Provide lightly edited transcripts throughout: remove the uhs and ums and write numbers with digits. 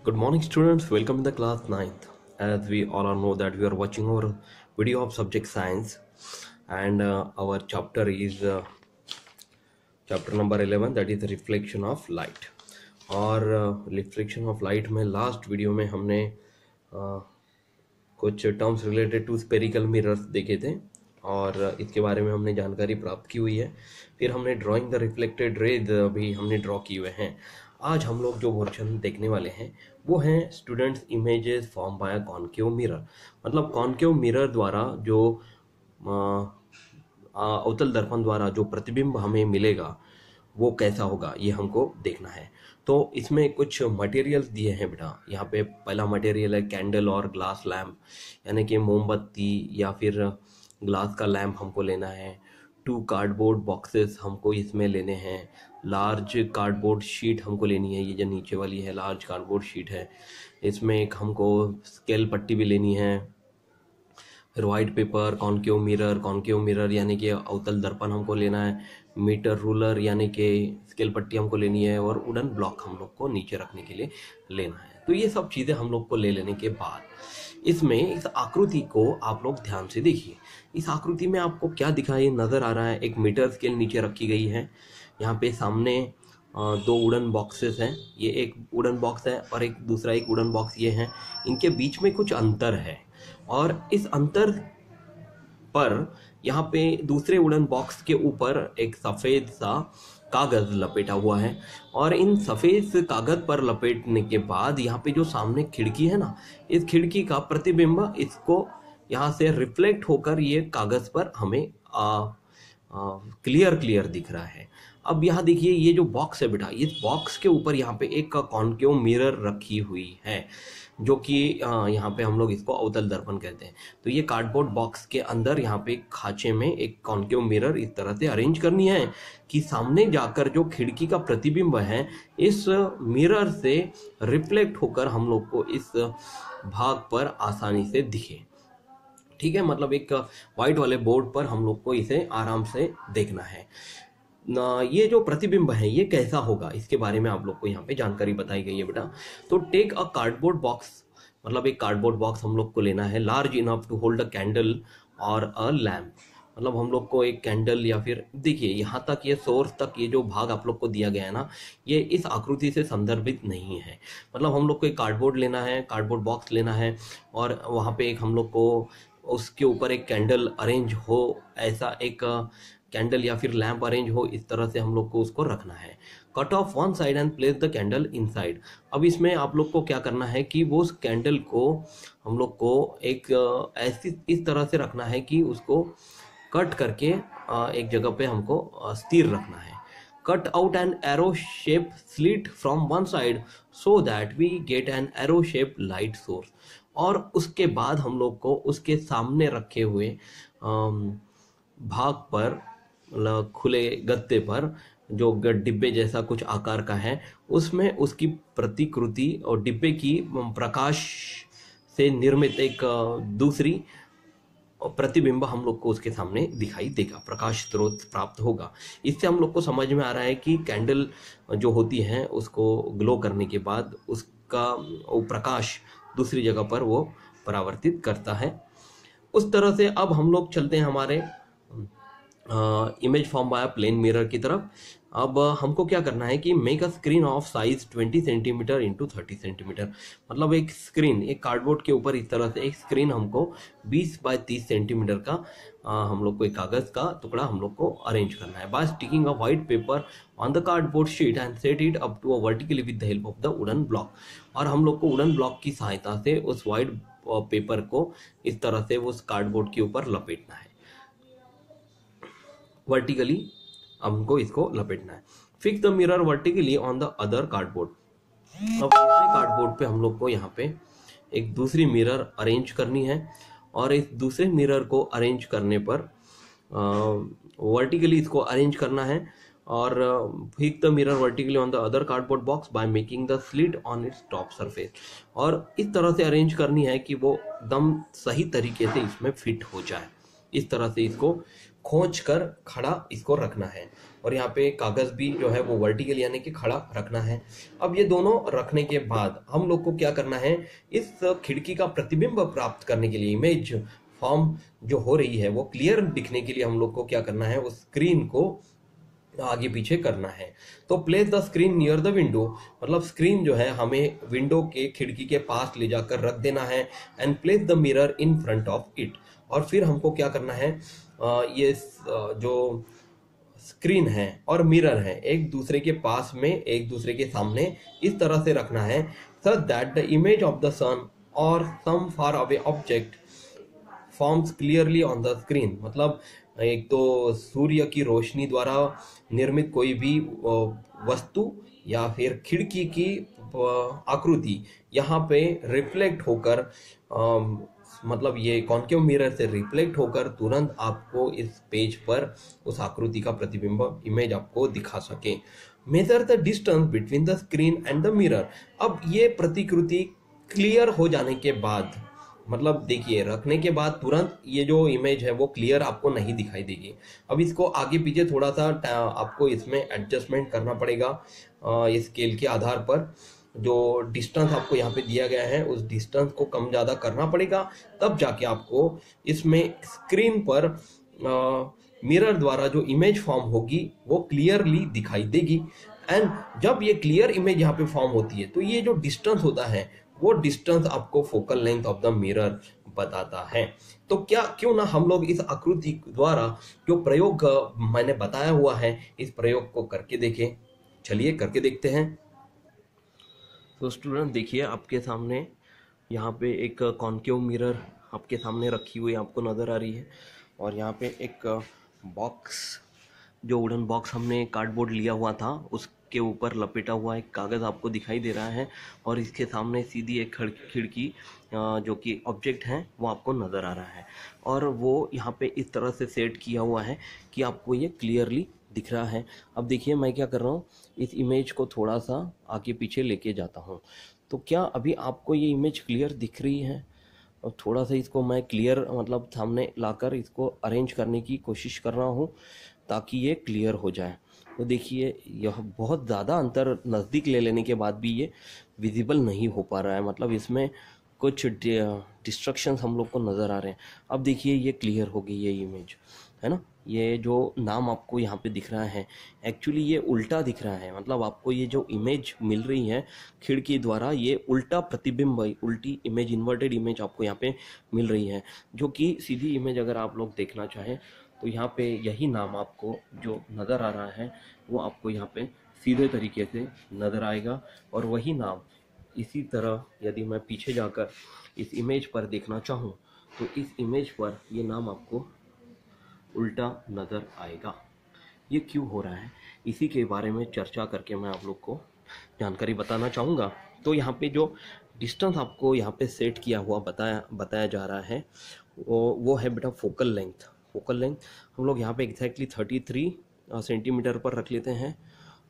Good morning, students. Welcome in the class ninth. As we all are know that we are watching our video of subject science, and our chapter is chapter number 11, that is reflection of light. और reflection of light में last video में हमने कुछ terms related to spherical mirrors देखे थे और इसके बारे में हमने जानकारी प्राप्त की हुई है। फिर हमने ड्राइंग द रिफ्लेक्टेड रेज भी हमने ड्रॉ किए हुए हैं। आज हम लोग जो वर्जन देखने वाले हैं वो हैं students images form by concave mirror. मतलब कॉन्केव मिरर द्वारा जो अवतल दर्पण द्वारा जो प्रतिबिंब हमें मिलेगा वो कैसा होगा, ये हमको देखना है। तो इसमें कुछ मटेरियल्स दिए हैं बेटा। यहाँ पे पहला मटेरियल है कैंडल और ग्लास लैम्प, यानी कि मोमबत्ती या फिर ग्लास का लैम्प हमको लेना है। 2 कार्डबोर्ड बॉक्सेस हमको इसमें लेने हैं। लार्ज कार्डबोर्ड शीट हमको लेनी है, ये जो नीचे वाली है लार्ज कार्डबोर्ड शीट है। इसमें एक हमको स्केल पट्टी भी लेनी है। फिर वाइट पेपर, कॉन्केव मिरर यानी कि अवतल दर्पण हमको लेना है। मीटर रूलर यानी कि स्केल पट्टी हमको लेनी है और वुडन ब्लॉक हम लोग को नीचे रखने के लिए लेना है। तो ये सब चीज़ें हम लोग को ले लेने के बाद इसमें इस आकृति को आप लोग ध्यान से देखिए। इस आकृति में आपको क्या दिखाई नज़र आ रहा है? एक मीटर स्केल नीचे रखी गई है। यहाँ पे सामने 2 वुडन बॉक्सेस हैं। ये एक वुडन बॉक्स है और एक दूसरा एक वुडन बॉक्स ये है। इनके बीच में कुछ अंतर है और इस अंतर पर यहाँ पे दूसरे वुडन बॉक्स के ऊपर एक सफ़ेद सा कागज़ लपेटा हुआ है और इन सफ़ेद कागज़ पर लपेटने के बाद यहाँ पे जो सामने खिड़की है ना, इस खिड़की का प्रतिबिंब इसको यहाँ से रिफ्लेक्ट होकर ये कागज़ पर हमें क्लियर दिख रहा है। अब यहाँ देखिए ये जो बॉक्स है बेटा, इस बॉक्स के ऊपर यहाँ पे एक कॉन्केव मिरर रखी हुई है जो कि यहाँ पे हम लोग इसको अवतल दर्पण कहते हैं। तो ये कार्डबोर्ड बॉक्स के अंदर यहाँ पे खांचे में एक कॉन्केव मिरर इस तरह से अरेंज करनी है कि सामने जाकर जो खिड़की का प्रतिबिंब है इस मिरर से रिफ्लेक्ट होकर हम लोग को इस भाग पर आसानी से दिखे। ठीक है, मतलब एक वाइट वाले बोर्ड पर हम लोग को इसे आराम से देखना है ना। ये जो प्रतिबिंब है ये कैसा होगा इसके बारे में आप लोग को यहाँ पे जानकारी बताई गई है बेटा। तो टेक अ कार्डबोर्ड बॉक्स, मतलब एक कार्डबोर्ड बॉक्स हम लोग को लेना है large enough to hold a candle और अ लैम्प। मतलब हम लोग को एक कैंडल या फिर देखिए यहाँ तक ये सोर्स तक ये जो भाग आप लोग को दिया गया है ना, ये इस आकृति से संदर्भित नहीं है। मतलब हम लोग को एक कार्डबोर्ड लेना है, कार्डबोर्ड बॉक्स लेना है और वहाँ पे एक हम लोग को उसके ऊपर एक कैंडल अरेंज हो, ऐसा एक कैंडल या फिर लैंप अरेंज हो, इस तरह से हम लोग को उसको रखना है। Cut off one side and place the candle inside. अब इसमें आप लोग को क्या करना है कि वो उस कैंडल को हम लोग को एक ऐसी इस तरह से रखना है कि उसको कट करके एक जगह पे हमको स्थिर रखना है। Cut out an arrow shape slit from one side so that we get an arrow shape light source. और उसके बाद हम लोग को उसके सामने रखे हुए भाग पर, मतलब खुले गत्ते पर जो डिब्बे जैसा कुछ आकार का है, उसमें उसकी प्रतिकृति और डिब्बे की प्रकाश से निर्मित एक दूसरी प्रतिबिंब हम लोग को उसके सामने दिखाई देगा, प्रकाश स्रोत प्राप्त होगा। इससे हम लोग को समझ में आ रहा है कि कैंडल जो होती है उसको ग्लो करने के बाद उसका वो प्रकाश दूसरी जगह पर वो परावर्तित करता है। उस तरह से अब हम लोग चलते हैं हमारे image form by plane mirror की तरफ। अब हमको क्या करना है कि make a screen of size 20 centimetre into 30 centimetre. मतलब एक स्क्रीन, एक कार्डबोर्ड के ऊपर इस तरह से एक स्क्रीन हमको 20 बाय 30 सेंटीमीटर का हम लोग को एक कागज़ का टुकड़ा हम लोग को अरेंज करना है। By sticking a white paper on the cardboard sheet and set it up to a vertically with the help of the wooden block. और हम लोग को वुडन ब्लॉक की सहायता से उस वाइट पेपर को इस तरह से उस कार्डबोर्ड के ऊपर लपेटना है। वर्टिकली हमको इसको लपेटना है। Fix the mirror vertically on the other cardboard. अब दूसरे कार्डबोर्ड पे हम लोग को यहाँ पे एक दूसरी मिरर अरेंज करनी है और इस दूसरे मिरर को अरेंज करने पर वर्टिकली इसको अरेंज करना है और fix the mirror vertically on the other cardboard box by making the slit on its top surface. और इस तरह से अरेंज करनी है कि वो एकदम सही तरीके से इसमें फिट हो जाए। इस तरह से इसको खोज कर खड़ा इसको रखना है, और यहाँ पे कागज भी जो है वो वर्टिकल यानी कि खड़ा रखना है। अब ये दोनों रखने के बाद हम लोग को क्या करना है, इस खिड़की का प्रतिबिंब प्राप्त करने के लिए, इमेज फॉर्म जो हो रही है वो क्लियर दिखने के लिए हम लोग को क्या करना है, उस स्क्रीन को आगे पीछे करना है। तो place the screen near the window, मतलब स्क्रीन जो है हमें विंडो के खिड़की के पास ले जाकर रख देना है। And place the mirror in front of it, और फिर हमको क्या करना है, ये जो स्क्रीन है और मिरर है एक दूसरे के पास में, एक दूसरे के सामने इस तरह से रखना है, such that the image of the sun और some far away object forms clearly on the screen. मतलब एक तो सूर्य की रोशनी द्वारा निर्मित कोई भी वस्तु या फिर खिड़की की आकृति यहाँ पे रिफ्लेक्ट होकर, मतलब ये कॉन्केव मिरर से रिफ्लेक्ट होकर तुरंत आपको इस पेज पर उस आकृति का प्रतिबिंब इमेज आपको दिखा सके। Measure the distance between the screen and the mirror. अब ये प्रतिकृति क्लियर हो जाने के बाद, मतलब देखिए रखने के बाद तुरंत ये जो इमेज है वो क्लियर आपको नहीं दिखाई देगी। अब इसको आगे पीछे थोड़ा सा आपको इसमें एडजस्टमेंट करना पड़ेगा। इस स्केल के आधार पर जो डिस्टेंस आपको यहाँ पे दिया गया है उस डिस्टेंस को कम ज़्यादा करना पड़ेगा, तब जाके आपको इसमें स्क्रीन पर मिरर द्वारा जो इमेज फॉर्म होगी वो क्लियरली दिखाई देगी। एंड जब ये क्लियर इमेज यहाँ पे फॉर्म होती है तो ये जो डिस्टेंस होता है वो डिस्टेंस आपको focal length of the mirror बताता है। तो क्यों ना हम लोग इस आकृति द्वारा जो प्रयोग मैंने बताया हुआ है इस प्रयोग को करके देखें। चलिए करके देखते हैं। तो स्टूडेंट देखिए आपके सामने यहाँ पे एक कॉन्केव मिरर आपके सामने रखी हुई आपको नज़र आ रही है, और यहाँ पे एक बॉक्स, जो वुडन बॉक्स हमने कार्डबोर्ड लिया हुआ था उसके ऊपर लपेटा हुआ एक कागज़ आपको दिखाई दे रहा है, और इसके सामने सीधी एक खिड़की जो कि ऑब्जेक्ट है वो आपको नज़र आ रहा है, और वो यहाँ पे इस तरह से सेट किया हुआ है कि आपको ये क्लियरली दिख रहा है। अब देखिए मैं क्या कर रहा हूँ, इस इमेज को थोड़ा सा आगे पीछे लेके जाता हूँ। तो क्या अभी आपको ये इमेज क्लियर दिख रही है? और थोड़ा सा इसको मैं क्लियर मतलब सामने लाकर इसको अरेंज करने की कोशिश कर रहा हूँ ताकि ये क्लियर हो जाए। तो देखिए यह बहुत ज़्यादा अंतर नज़दीक ले लेने के बाद भी ये विजिबल नहीं हो पा रहा है, मतलब इसमें कुछ डिस्ट्रक्शंस हम लोग को नज़र आ रहे हैं। अब देखिए ये क्लियर हो गई ये इमेज, है ना। ये जो नाम आपको यहाँ पे दिख रहा है एक्चुअली ये उल्टा दिख रहा है, मतलब आपको ये जो इमेज मिल रही है खिड़की द्वारा ये उल्टा प्रतिबिंब, उल्टी इमेज, इन्वर्टेड इमेज आपको यहाँ पे मिल रही है। जो कि सीधी इमेज अगर आप लोग देखना चाहें तो यहाँ पे यही नाम आपको जो नज़र आ रहा है वो आपको यहाँ पे सीधे तरीके से नज़र आएगा, और वही नाम इसी तरह यदि मैं पीछे जाकर इस इमेज पर देखना चाहूँ तो इस इमेज पर ये नाम आपको उल्टा नज़र आएगा। ये क्यों हो रहा है इसी के बारे में चर्चा करके मैं आप लोग को जानकारी बताना चाहूँगा। तो यहाँ पे जो डिस्टेंस आपको यहाँ पे सेट किया हुआ बताया जा रहा है वो है बेटा फोकल लेंथ। फोकल लेंथ हम लोग यहाँ पे एग्जैक्टली 33 सेंटीमीटर पर रख लेते हैं,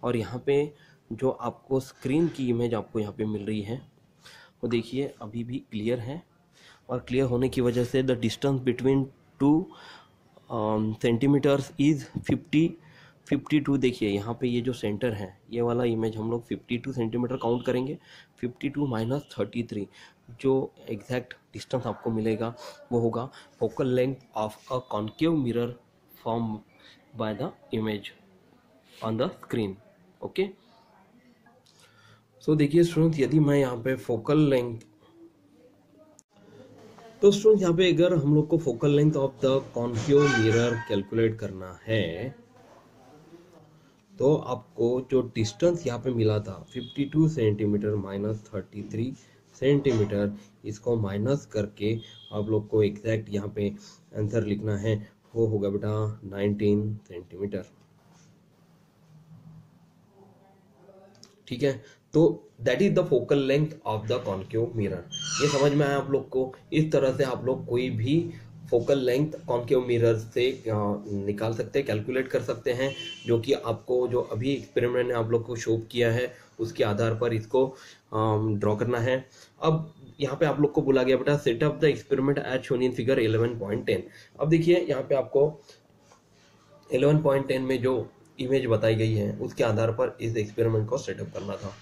और यहाँ पे जो आपको स्क्रीन की इमेज आपको यहाँ पे मिल रही है वो देखिए अभी भी क्लियर है, और क्लियर होने की वजह से the distance between 2 centimetres is 52। देखिए यहाँ पे ये जो सेंटर है ये वाला इमेज हम लोग 52 सेंटीमीटर काउंट करेंगे। 52 माइनस 33 जो एग्जैक्ट डिस्टेंस आपको मिलेगा वो होगा focal length of a concave mirror form by the image on the screen. Okay, so देखिए स्टूडेंट यदि मैं यहाँ पे फोकल लेंथ, तो स्टूडेंट यहाँ पे अगर हम लोग को focal length of the concave mirror calculate करना है तो आपको जो डिस्टेंस यहाँ पे मिला था 52 सेंटीमीटर माइनस 33 सेंटीमीटर, इसको माइनस करके आप लोग को एग्जैक्ट यहाँ पे आंसर लिखना है, वो होगा बेटा 19 सेंटीमीटर। ठीक है, तो that is the focal length of the concave mirror. ये समझ में आया आप लोग को? इस तरह से आप लोग कोई भी फोकल लेंथ कॉन्केव मिरर से निकाल सकते हैं, कैलकुलेट कर सकते हैं, जो कि आपको जो अभी एक्सपेरिमेंट ने आप लोग को शो किया है उसके आधार पर इसको ड्रॉ करना है। अब यहाँ पे आप लोग को बोला गया बेटा set up the experiment as shown in figure 11.10। अब देखिए यहाँ पे आपको 11.10 में जो इमेज बताई गई है उसके आधार पर इस एक्सपेरिमेंट को सेटअप करना था,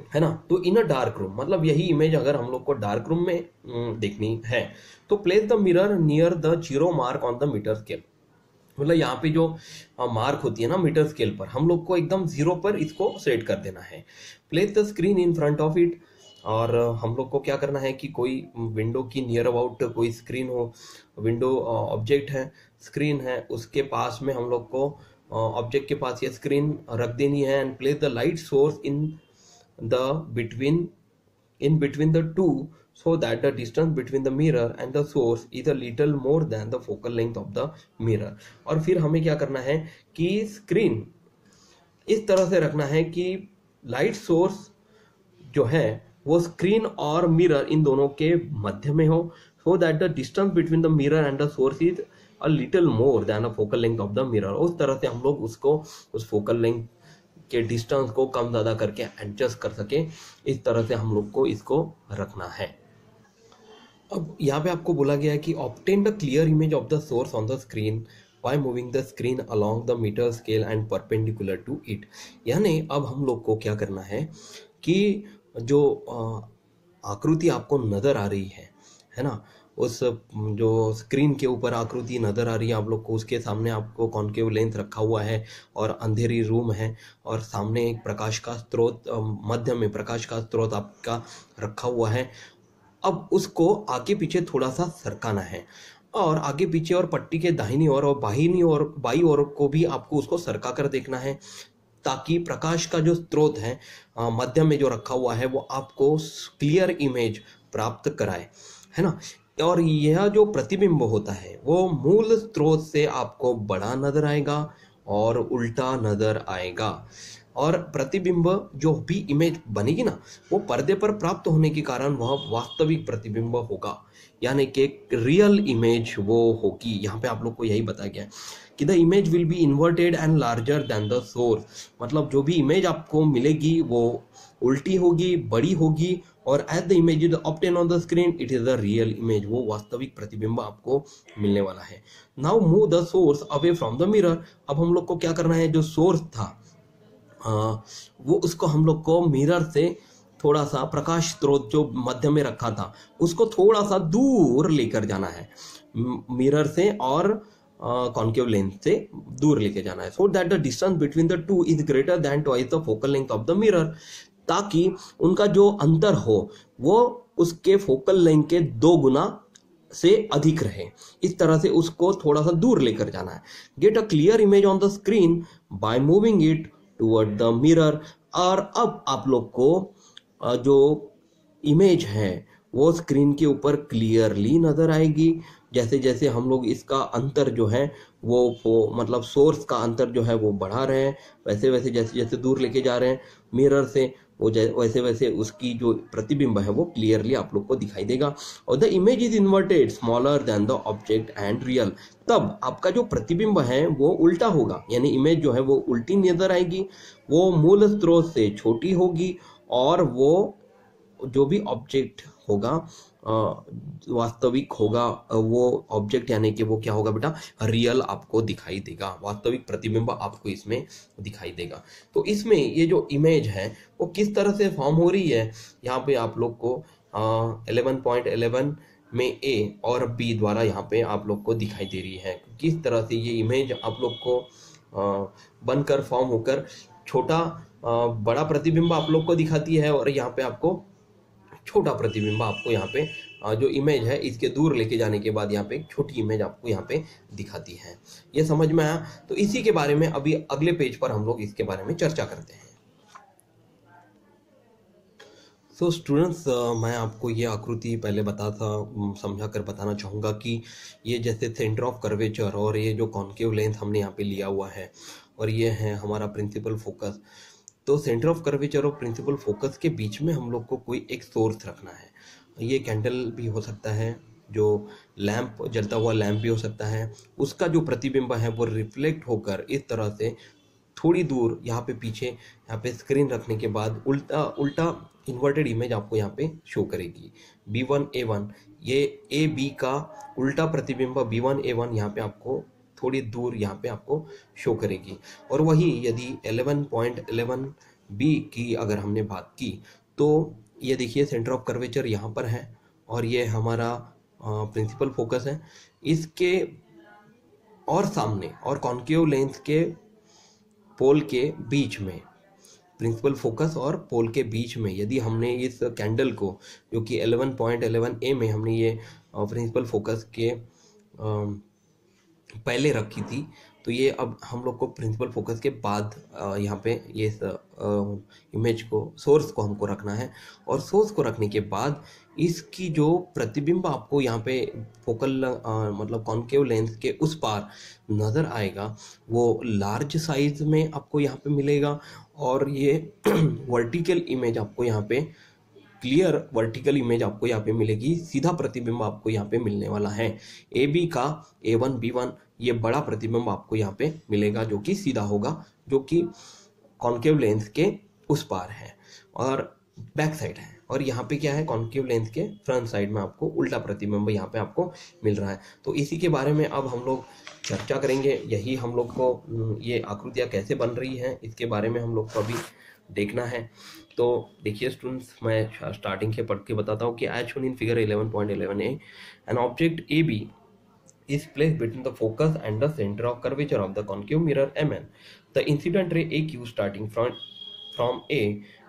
है ना। तो इन अ डार्क रूम, मतलब यही इमेज अगर हम लोग को डार्क रूम में देखनी है तो place the mirror near the zero mark on the metre scale. मतलब यहाँ पे जो मार्क होती है ना मीटर स्केल पर, हम लोग को एकदम जीरो पर इसको सेट कर देना है। Place the screen in front of it, और हम लोग को क्या करना है कि कोई विंडो की नियर अबाउट कोई स्क्रीन हो, विंडो ऑब्जेक्ट है, स्क्रीन है, उसके पास में हम लोग को ऑब्जेक्ट के पास ये स्क्रीन रख देनी है। And place the light source the between between the two, so that the distance between the mirror and the source is a little more than the focal length of the mirror। और फिर हमें क्या करना है कि screen इस तरह से रखना है कि लाइट सोर्स जो है वो स्क्रीन और मिरर इन दोनों के मध्य में हो, so that the distance between the mirror and the source is a little more than a focal length of the mirror. उस तरह से हम लोग उसको उस फोकल लेंथ के डिस्टेंस को कम ज़्यादा करके एडजस्ट कर सके, इस तरह से हम लोग को इसको रखना है। अब यहाँ पे आपको बोला गया है कि obtain the clear image of the source on the screen by moving the screen along the metre scale and perpendicular to it. यानी अब हम लोग को क्या करना है कि जो आकृति आपको नज़र आ रही है ना, उस जो स्क्रीन के ऊपर आकृति नज़र आ रही है आप लोग को, उसके सामने आपको कॉन्केव लेंस रखा हुआ है और अंधेरी रूम है और सामने एक प्रकाश का स्रोत, मध्य में प्रकाश का स्रोत आपका रखा हुआ है। अब उसको आगे पीछे थोड़ा सा सरकाना है, और आगे पीछे और पट्टी के दाहिनी ओर और बाई ओर को भी आपको उसको सरका कर देखना है, ताकि प्रकाश का जो स्रोत है मध्य में जो रखा हुआ है वो आपको क्लियर इमेज प्राप्त कराए, है ना। और यह जो प्रतिबिंब होता है वो मूल स्रोत से आपको बड़ा नजर आएगा और उल्टा नजर आएगा, और प्रतिबिंब जो भी इमेज बनेगी ना वो पर्दे पर प्राप्त होने के कारण वह वास्तविक प्रतिबिंब होगा, यानी कि एक रियल इमेज वो होगी। यहाँ पे आप लोग को यही बताया गया है कि the image will be inverted and larger than the source. मतलब जो भी इमेज आपको मिलेगी वो उल्टी होगी, बड़ी होगी, और as the image is obtain on the screen it is the real image, वो वास्तविक प्रतिबिंब आपको मिलने वाला है। Now move the source away from the mirror. अब हम लोग को क्या करना है, जो सोर्स था वो उसको हम लोग को मिरर से थोड़ा सा, प्रकाश स्रोत जो मध्य में रखा था उसको थोड़ा सा दूर लेकर जाना है, मिरर से और कॉन्केव लेंस से दूर लेके जाना है, so that the distance between the two is greater than twice the focal length of the mirror, ताकि उनका जो अंतर हो वो उसके फोकल लेंथ के 2 गुना से अधिक रहे। इस तरह से उसको थोड़ा सा दूर लेकर जाना है। Get a clear image on the screen by moving it toward the mirror. और अब आप लोग को जो इमेज है वो स्क्रीन के ऊपर क्लियरली नजर आएगी। जैसे जैसे हम लोग इसका अंतर जो है वो मतलब सोर्स का अंतर जो है वो बढ़ा रहे हैं, वैसे वैसे जैसे जैसे दूर लेके जा रहे हैं मिरर से, वो वैसे वैसे उसकी जो प्रतिबिंब है वो क्लियरली आप लोग को दिखाई देगा। और the image is inverted smaller than the object and real. तब आपका जो प्रतिबिंब है वो उल्टा होगा, यानी इमेज जो है वो उल्टी नजर आएगी, वो मूल स्रोत से छोटी होगी, और वो जो भी ऑब्जेक्ट होगा वास्तविक होगा, वो ऑब्जेक्ट यानी कि वो क्या होगा बेटा, रियल आपको दिखाई देगा, वास्तविक प्रतिबिंब आपको इसमें दिखाई देगा। तो इसमें ये जो इमेज है वो किस तरह से फॉर्म हो रही है, यहाँ पे आप लोग को 11.11 में ए और बी द्वारा यहाँ पे आप लोग को दिखाई दे रही है, किस तरह से ये इमेज आप लोग को बनकर फॉर्म होकर छोटा बड़ा प्रतिबिंब आप लोग को दिखाती है, और यहाँ पे आपको छोटा प्रतिबिंब आपको यहाँ पे जो इमेज है इसके दूर लेके जाने के बाद यहाँ पे एक छोटी इमेज आपको यहाँ पे दिखाती है। ये समझ में आया? तो इसी के बारे में अभी अगले पेज पर हम लोग इसके बारे में चर्चा करते हैं। सो स्टूडेंट्स, मैं आपको ये आकृति पहले समझा कर बताना चाहूँगा कि ये जैसे सेंटर ऑफ कर्वेचर और ये जो कॉन्केव लेंथ हमने यहाँ पे लिया हुआ है, और ये है हमारा प्रिंसिपल फोकस। तो सेंटर ऑफ कर्वेचर और प्रिंसिपल फोकस के बीच में हम लोग को कोई एक सोर्स रखना है। ये कैंडल भी हो सकता है, जो लैंप, जलता हुआ लैंप भी हो सकता है, उसका जो प्रतिबिंब है वो रिफ्लेक्ट होकर इस तरह से थोड़ी दूर यहाँ पे पीछे यहाँ पे स्क्रीन रखने के बाद उल्टा इन्वर्टेड इमेज आपको यहाँ पे शो करेगी। B1A1, ये AB का उल्टा प्रतिबिंब B1A1 यहाँ पे आपको थोड़ी दूर यहाँ पे आपको शो करेगी। और वही यदि 11.11b की अगर हमने बात की तो ये देखिए सेंटर ऑफ कर्वेचर यहाँ पर है और ये हमारा प्रिंसिपल फोकस है। इसके और सामने और कॉन्केव लेंस के पोल के बीच में, प्रिंसिपल फोकस और पोल के बीच में यदि हमने इस कैंडल को, जो कि 11.11a में हमने ये प्रिंसिपल फोकस के पहले रखी थी, तो ये अब हम लोग को प्रिंसिपल फोकस के बाद यहाँ पे ये इमेज को, सोर्स को हमको रखना है। और सोर्स को रखने के बाद इसकी जो प्रतिबिंब आपको यहाँ पे फोकल मतलब कॉन्केव लेंस के उस पार नज़र आएगा वो लार्ज साइज में आपको यहाँ पे मिलेगा। और ये वर्टिकल इमेज आपको यहाँ पे, क्लियर वर्टिकल इमेज आपको यहाँ पे मिलेगी, सीधा प्रतिबिंब आपको यहाँ पे मिलने वाला है। ए बी का A1 B1 ये बड़ा प्रतिबिंब आपको यहाँ पे मिलेगा जो कि सीधा होगा, जो कि कॉन्केव लेंस के उस पार है और बैक साइड है। और यहाँ पे क्या है, कॉन्केव लेंस के फ्रंट साइड में आपको उल्टा प्रतिबिंब यहाँ पे आपको मिल रहा है। तो इसी के बारे में अब हम लोग चर्चा करेंगे। यही हम लोग को ये आकृतियाँ कैसे बन रही हैं इसके बारे में हम लोग को अभी देखना है। तो देखिए स्टूडेंट्स, मैं स्टार्टिंग से पढ़ के बताता हूँ कि as shown in figure 11.11a an object AB is placed between the focus and the center of curvature of the concave mirror MN. The incident ray AQ starting from A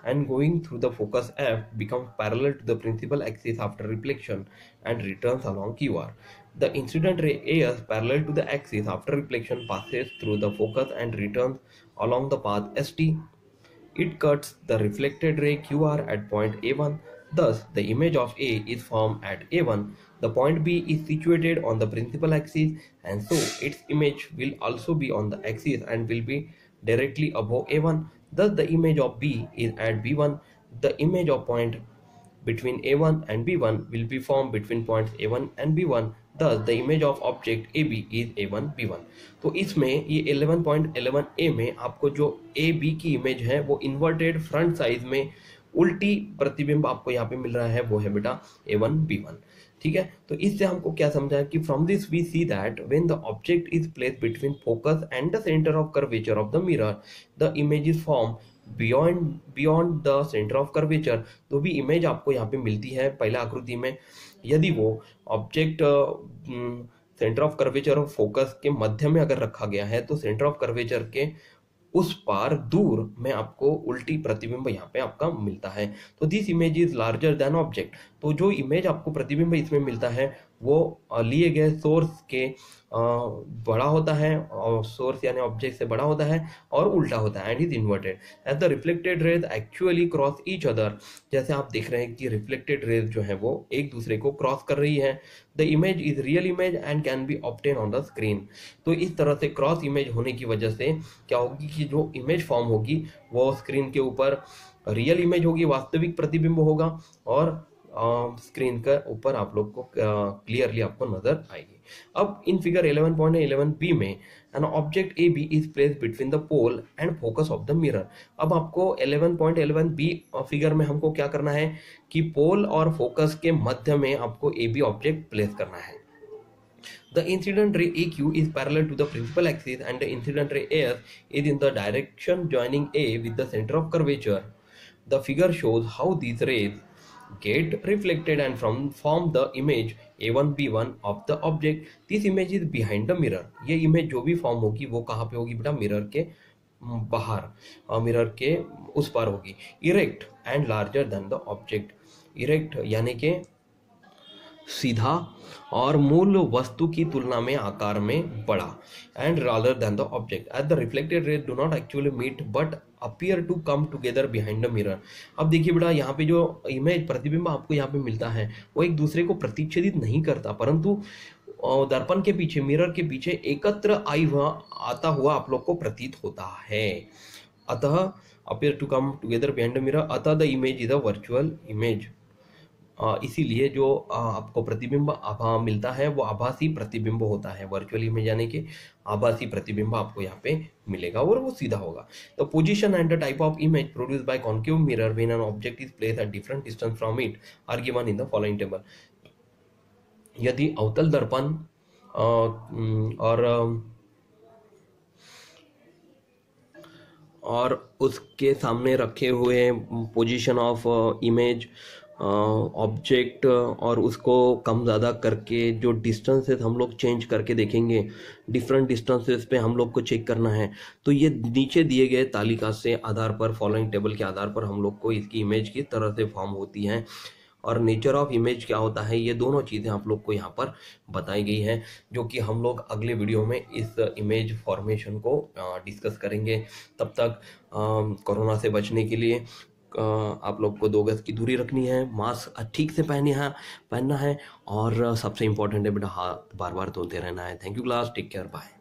and going through the focus F becomes parallel to the principal axis after reflection and returns along QR. The incident ray AS parallel to the axis after reflection passes through the focus and returns along the path ST. It cuts the reflected ray QR at point A1. Thus, the image of A is formed at A1. The point B is situated on the principal axis, and so its image will also be on the axis and will be directly above A1. Thus, the image of B is at B1. The image of point between A1 and B1 will be formed between points A1 and B1. Thus, the image of object AB is A1 B1. तो इसमें ये 11.11a में आपको जो AB की image है वो inverted front size में उल्टी प्रतिबिंब आपको यहाँ पे मिल रहा है, वो है बेटा A1 B1। ठीक है, तो इससे हमको क्या समझा है कि from this we see that when the object is placed between focus and the centre of curvature of the mirror the image is form beyond the centre of curvature. तो भी इमेज आपको यहाँ पे मिलती है पहला आकृति में, यदि वो ऑब्जेक्ट सेंटर ऑफ कर्वेचर और फोकस के मध्य में अगर रखा गया है तो सेंटर ऑफ कर्वेचर के उस पार दूर में आपको उल्टी प्रतिबिंब यहाँ पे आपका मिलता है। तो this image is larger than object. तो जो इमेज आपको प्रतिबिंब इसमें मिलता है वो लिए गए सोर्स के बड़ा होता है, और सोर्स यानी ऑब्जेक्ट से बड़ा होता है और उल्टा होता है, and is inverted as the reflected rays actually cross each other. जैसे आप देख रहे हैं कि रिफ्लेक्टेड रेज जो है वो एक दूसरे को क्रॉस कर रही है। The image is real image and can be obtain on the screen. तो इस तरह से क्रॉस इमेज होने की वजह से क्या होगी कि जो इमेज फॉर्म होगी वो स्क्रीन के ऊपर रियल इमेज होगी, वास्तविक प्रतिबिंब होगा, और स्क्रीन के ऊपर आप लोग को क्लियरली आपको नजर आएगी। अब इन फिगर 11.11b में an object AB is placed between the pole and focus of the mirror. अब आपको 11.11b फिगर में हमको क्या करना है कि पोल और फोकस के मध्य में आपको AB ऑब्जेक्ट प्लेस करना है। The incident ray AQ is parallel to the principal axis and the incident ray AS is in the direction joining A with the center of curvature. The figure shows how these rays get reflected and form the image A1 B1 of the object. This image is behind the mirror. ये image जो भी form होगी वो कहाँ पे होगी बेटा, mirror के बाहर, मिरर के उस पार होगी। Erect and larger than the object. Erect यानी कि सीधा और मूल वस्तु की तुलना में आकार में बड़ा, and rather than the object as the reflected rays do not actually meet but appear to come together behind the mirror. अब देखिए बेटा, यहाँ पे जो इमेज प्रतिबिंब आपको यहाँ पे मिलता है वो एक दूसरे को प्रतिच्छेदित नहीं करता, परंतु दर्पण के पीछे, मिरर के पीछे एकत्र आता हुआ आप लोग को प्रतीत होता है। अतः appear to come together behind the mirror, अतः the image is a virtual image. इसीलिए जो आपको प्रतिबिंब मिलता है वो आभासी प्रतिबिंब होता है। वर्चुअल इमेज यानी कि आभासी प्रतिबिंब आपको यहाँ पे मिलेगा और वो सीधा होगा। The position and the type of image produce by concave mirror when an object is placed at different distance from it are given in the following table. यदि अवतल दर्पण और और उसके सामने रखे हुए पोजीशन ऑफ इमेज ऑब्जेक्ट और उसको कम ज़्यादा करके जो डिस्टेंसेस हम लोग चेंज करके देखेंगे, डिफरेंट डिस्टेंसेस पे हम लोग को चेक करना है। तो ये नीचे दिए गए तालिका से आधार पर, फॉलोइंग टेबल के आधार पर हम लोग को इसकी इमेज किस तरह से फॉर्म होती है और नेचर ऑफ इमेज क्या होता है, ये दोनों चीज़ें आप लोग को यहाँ पर बताई गई हैं, जो कि हम लोग अगले वीडियो में इस इमेज फॉर्मेशन को डिस्कस करेंगे। तब तक कोरोना से बचने के लिए आप लोग को 2 गज की दूरी रखनी है, मास्क ठीक से पहनना है और सबसे इम्पोर्टेंट है बेटा हाथ बार बार धोते रहना है। Thank you class, take care, bye.